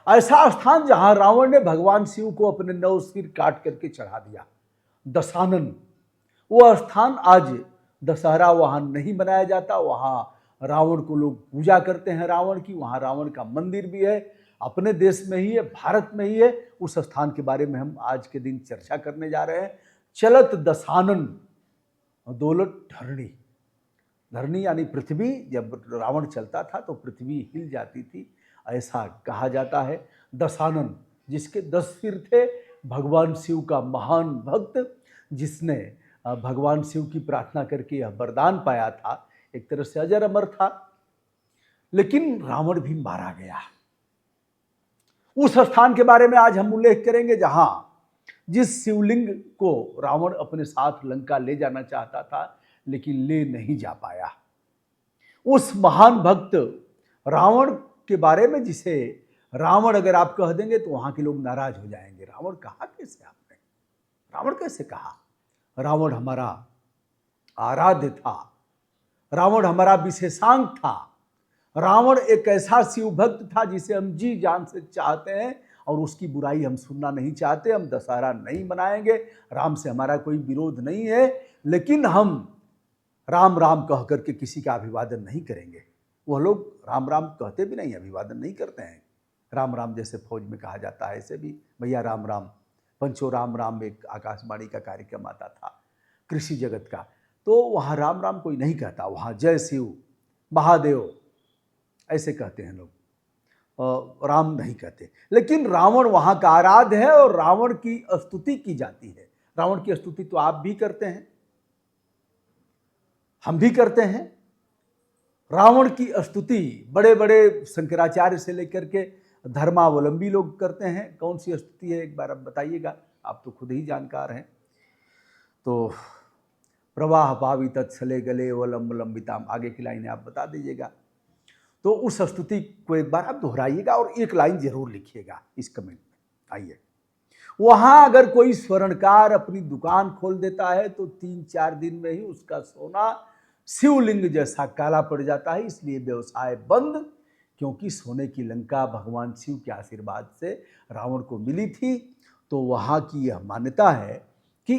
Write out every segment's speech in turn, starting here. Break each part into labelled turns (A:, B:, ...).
A: ऐसा स्थान जहां रावण ने भगवान शिव को अपने 9 सिर काट करके चढ़ा दिया, दशानन। वो स्थान आज दशहरा वहां नहीं मनाया जाता, वहां रावण को लोग पूजा करते हैं, रावण की। वहां रावण का मंदिर भी है, अपने देश में ही है, भारत में ही है। उस स्थान के बारे में हम आज के दिन चर्चा करने जा रहे हैं। चलत दशानन दौलत धरणी। धरणी यानी पृथ्वी। जब रावण चलता था तो पृथ्वी हिल जाती थी, ऐसा कहा जाता है। दशानन, जिसके 10 सिर थे, भगवान शिव का महान भक्त, जिसने भगवान शिव की प्रार्थना करके यह वरदान पाया था, एक तरह से अजर अमर था। लेकिन रावण भी मारा गया। उस स्थान के बारे में आज हम उल्लेख करेंगे जहां जिस शिवलिंग को रावण अपने साथ लंका ले जाना चाहता था, लेकिन ले नहीं जा पाया। उस महान भक्त रावण के बारे में, जिसे रावण अगर आप कह देंगे तो वहां के लोग नाराज हो जाएंगे। रावण कहा कैसे आपने? रावण कैसे कहा? रावण हमारा आराध्य था, रावण हमारा विशेषांक था। रावण एक ऐसा शिव भक्त था जिसे हम जी जान से चाहते हैं, और उसकी बुराई हम सुनना नहीं चाहते। हम दशहरा नहीं मनाएंगे, राम से हमारा कोई विरोध नहीं है, लेकिन हम राम राम कह करके किसी का अभिवादन नहीं करेंगे। वह लोग राम राम कहते भी नहीं, अभिवादन नहीं करते हैं। राम राम जैसे फौज में कहा जाता है, ऐसे भी भैया राम राम, पंचो राम राम, एक आकाशवाणी का कार्यक्रम आता था कृषि जगत का, तो वहाँ राम राम कोई नहीं कहता, वहाँ जय शिव महादेव ऐसे कहते हैं लोग, राम नहीं कहते। लेकिन रावण वहाँ का आराध्य है और रावण की स्तुति की जाती है। रावण की स्तुति तो आप भी करते हैं, हम भी करते हैं। रावण की स्तुति बड़े बड़े शंकराचार्य से लेकर के धर्मावलंबी लोग करते हैं। कौन सी स्तुति है एक बार आप बताइएगा, आप तो खुद ही जानकार हैं। तो प्रवाह पावी तत्सले गले वलंब लंबिताम, आगे की लाइनें आप बता दीजिएगा। तो उस स्तुति को एक बार आप दोहराइएगा और एक लाइन जरूर लिखिएगा इस कमेंट में। आइए, वहां अगर कोई स्वर्णकार अपनी दुकान खोल देता है तो 3-4 दिन में ही उसका सोना शिवलिंग जैसा काला पड़ जाता है। इसलिए व्यवसाय बंद, क्योंकि सोने की लंका भगवान शिव के आशीर्वाद से रावण को मिली थी। तो वहाँ की यह मान्यता है कि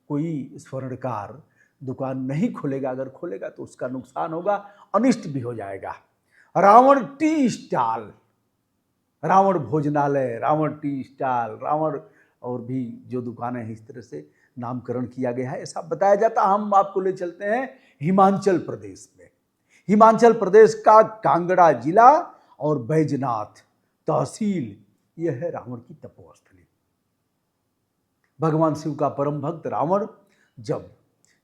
A: कोई स्वर्णकार दुकान नहीं खोलेगा, अगर खोलेगा तो उसका नुकसान होगा, अनिष्ट भी हो जाएगा। रावण टी स्टॉल, रावण भोजनालय, रावण टी स्टॉल, रावण और भी जो दुकानें हैं, इस तरह से नामकरण किया गया है, ऐसा बताया जाता। हम आपको ले चलते हैं हिमाचल प्रदेश में। हिमाचल प्रदेश का कांगड़ा जिला और बैजनाथ तहसील, यह है रावण की तपोस्थली। भगवान शिव का परम भक्त रावण जब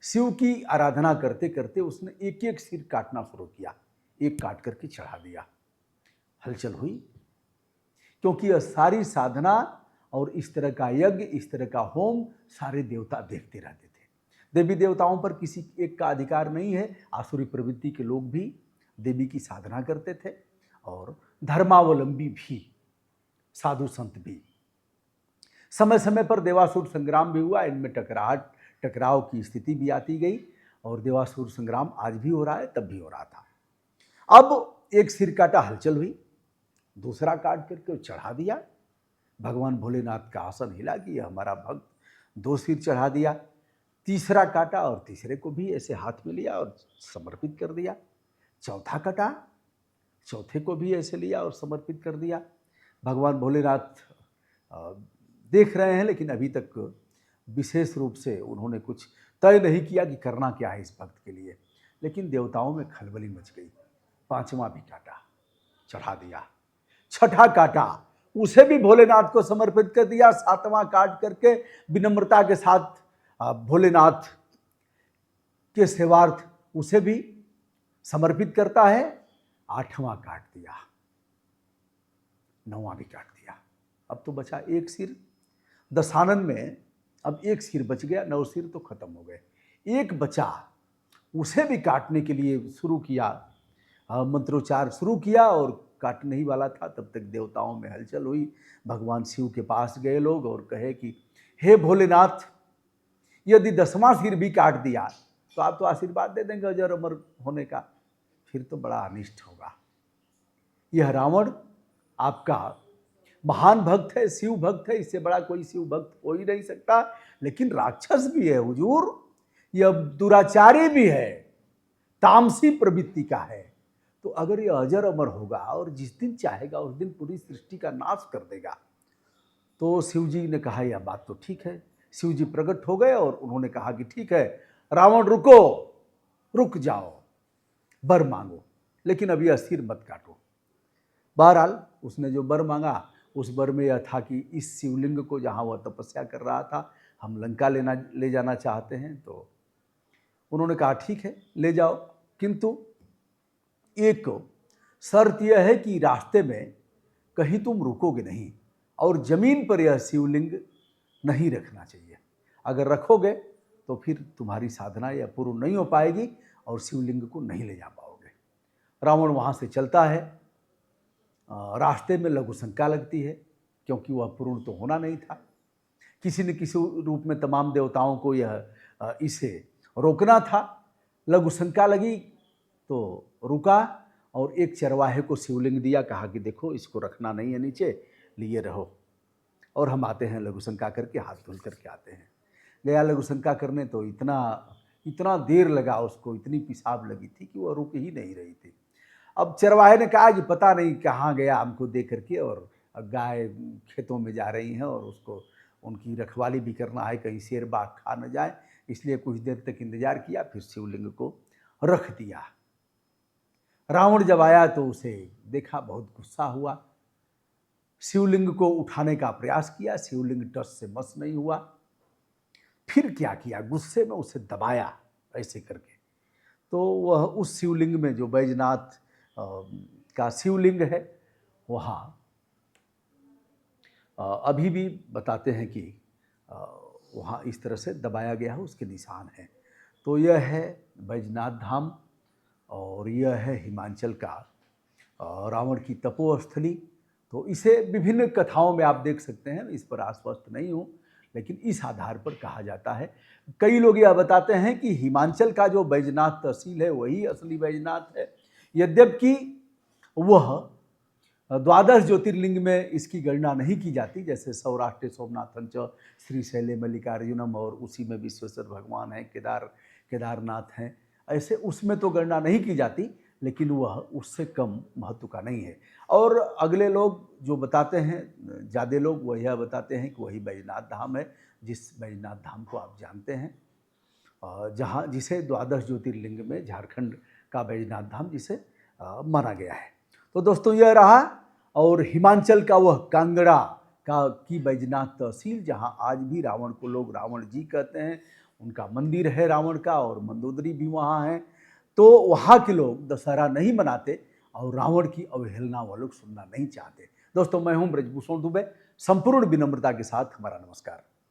A: शिव की आराधना करते करते उसने एक एक सिर काटना शुरू किया, एक काट करके चढ़ा दिया। हलचल हुई, क्योंकि यह सारी साधना और इस तरह का यज्ञ, इस तरह का होम सारे देवता देखते रहते थे। देवी देवताओं पर किसी एक का अधिकार नहीं है। आसुरी प्रवृत्ति के लोग भी देवी की साधना करते थे, और धर्मावलंबी भी, साधु संत भी। समय समय पर देवासुर संग्राम भी हुआ, इनमें टकराव की स्थिति भी आती गई, और देवासुर संग्राम आज भी हो रहा है, तब भी हो रहा था। अब एक सिर काटा, हलचल हुई, दूसरा काट करके चढ़ा दिया। भगवान भोलेनाथ का आसन हिला कि यह हमारा भक्त 2 सिर चढ़ा दिया। तीसरा काटा और तीसरे को भी ऐसे हाथ में लिया और समर्पित कर दिया। चौथा काटा, चौथे को भी ऐसे लिया और समर्पित कर दिया। भगवान भोलेनाथ देख रहे हैं, लेकिन अभी तक विशेष रूप से उन्होंने कुछ तय नहीं किया कि करना क्या है इस भक्त के लिए। लेकिन देवताओं में खलबली मच गई। 5वां भी काटा, चढ़ा दिया। छठा काटा, उसे भी भोलेनाथ को समर्पित कर दिया। 7वां काट करके विनम्रता के साथ भोलेनाथ के सेवार्थ उसे भी समर्पित करता है। 8वां काट दिया, 9वां भी काट दिया। अब तो बचा एक सिर। दशानन में अब एक सिर बच गया, 9 सिर तो खत्म हो गए। एक बचा, उसे भी काटने के लिए शुरू किया, मंत्रोच्चार शुरू किया, और काटने ही वाला था तब तक देवताओं में हलचल हुई। भगवान शिव के पास गए लोग और कहे कि हे भोलेनाथ, यदि 10वां सिर भी काट दिया तो आप तो आशीर्वाद दे देंगे अजर अमर होने का, फिर तो बड़ा अनिष्ट होगा। यह रावण आपका महान भक्त है, शिव भक्त है, इससे बड़ा कोई शिव भक्त हो ही नहीं सकता। लेकिन राक्षस भी है हुजूर, यह दुराचारी भी है, तामसी प्रवृत्ति का है। तो अगर यह अजर अमर होगा और जिस दिन चाहेगा उस दिन पूरी सृष्टि का नाश कर देगा। तो शिव जी ने कहा यह बात तो ठीक है। शिव जी प्रकट हो गए और उन्होंने कहा कि ठीक है रावण रुको, रुक जाओ, वर मांगो, लेकिन अभी अस्थिर मत काटो। बहरहाल उसने जो वर मांगा उस वर में यह था कि इस शिवलिंग को जहाँ वह तपस्या कर रहा था हम लंका ले जाना चाहते हैं। तो उन्होंने कहा ठीक है ले जाओ, किंतु एक शर्त यह है कि रास्ते में कहीं तुम रुकोगे नहीं और जमीन पर यह शिवलिंग नहीं रखना चाहिए। अगर रखोगे तो फिर तुम्हारी साधना यह पूर्ण नहीं हो पाएगी और शिवलिंग को नहीं ले जा पाओगे। रावण वहाँ से चलता है। रास्ते में लघु शंका लगती है क्योंकि वह पूर्ण तो होना नहीं था। किसी न किसी रूप में तमाम देवताओं को यह इसे रोकना था। लघु शंका लगी तो रुका और एक चरवाहे को शिवलिंग दिया, कहा कि देखो इसको रखना नहीं है नीचे, लिए रहो और हम आते हैं। लघु शंका करके हाथ धुल करके आते हैं। गया लघु शंका करने तो इतना देर लगा उसको, इतनी पेशाब लगी थी कि वह रुक ही नहीं रही थी। अब चरवाहे ने कहा कि पता नहीं कहाँ गया हमको देख करके, और गाय खेतों में जा रही हैं और उसको उनकी रखवाली भी करना है, कहीं शेर बाघ खा न जाए, इसलिए कुछ देर तक इंतजार किया, फिर शिवलिंग को रख दिया। रावण जब आया तो उसे देखा, बहुत गुस्सा हुआ, शिवलिंग को उठाने का प्रयास किया, शिवलिंग टस से मस नहीं हुआ। फिर क्या किया, गुस्से में उसे दबाया ऐसे करके। तो वह उस शिवलिंग में जो बैजनाथ का शिवलिंग है वहाँ अभी भी बताते हैं कि वहाँ इस तरह से दबाया गया है, उसके निशान हैं। तो यह है बैजनाथ धाम और यह है हिमाचल का रावण की तपोस्थली। तो इसे विभिन्न कथाओं में आप देख सकते हैं, इस पर आश्वस्त नहीं हूँ, लेकिन इस आधार पर कहा जाता है। कई लोग यह बताते हैं कि हिमाचल का जो बैजनाथ तहसील है वही असली बैजनाथ है, यद्यपि वह द्वादश ज्योतिर्लिंग में इसकी गणना नहीं की जाती। जैसे सौराष्ट्र सोमनाथन च श्रीशैले मल्लिकार्जुनम और उसी में विश्वेश्वर भगवान हैं, केदारनाथ हैं, ऐसे उसमें तो गणना नहीं की जाती, लेकिन वह उससे कम महत्व का नहीं है। और अगले लोग जो बताते हैं, ज़्यादा लोग वह यह बताते हैं कि वही बैजनाथ धाम है, जिस बैजनाथ धाम को आप जानते हैं, जहाँ जिसे द्वादश ज्योतिर्लिंग में झारखंड का बैजनाथ धाम जिसे माना गया है। तो दोस्तों यह रहा, और हिमाचल का वह कांगड़ा की बैजनाथ तहसील, जहाँ आज भी रावण को लोग रावण जी कहते हैं, उनका मंदिर है रावण का और मंदोदरी भी वहाँ है। तो वहाँ के लोग दशहरा नहीं मनाते और रावण की अवहेलना वह लोग सुनना नहीं चाहते। दोस्तों मैं हूँ ब्रजभूषण दुबे, संपूर्ण विनम्रता के साथ हमारा नमस्कार।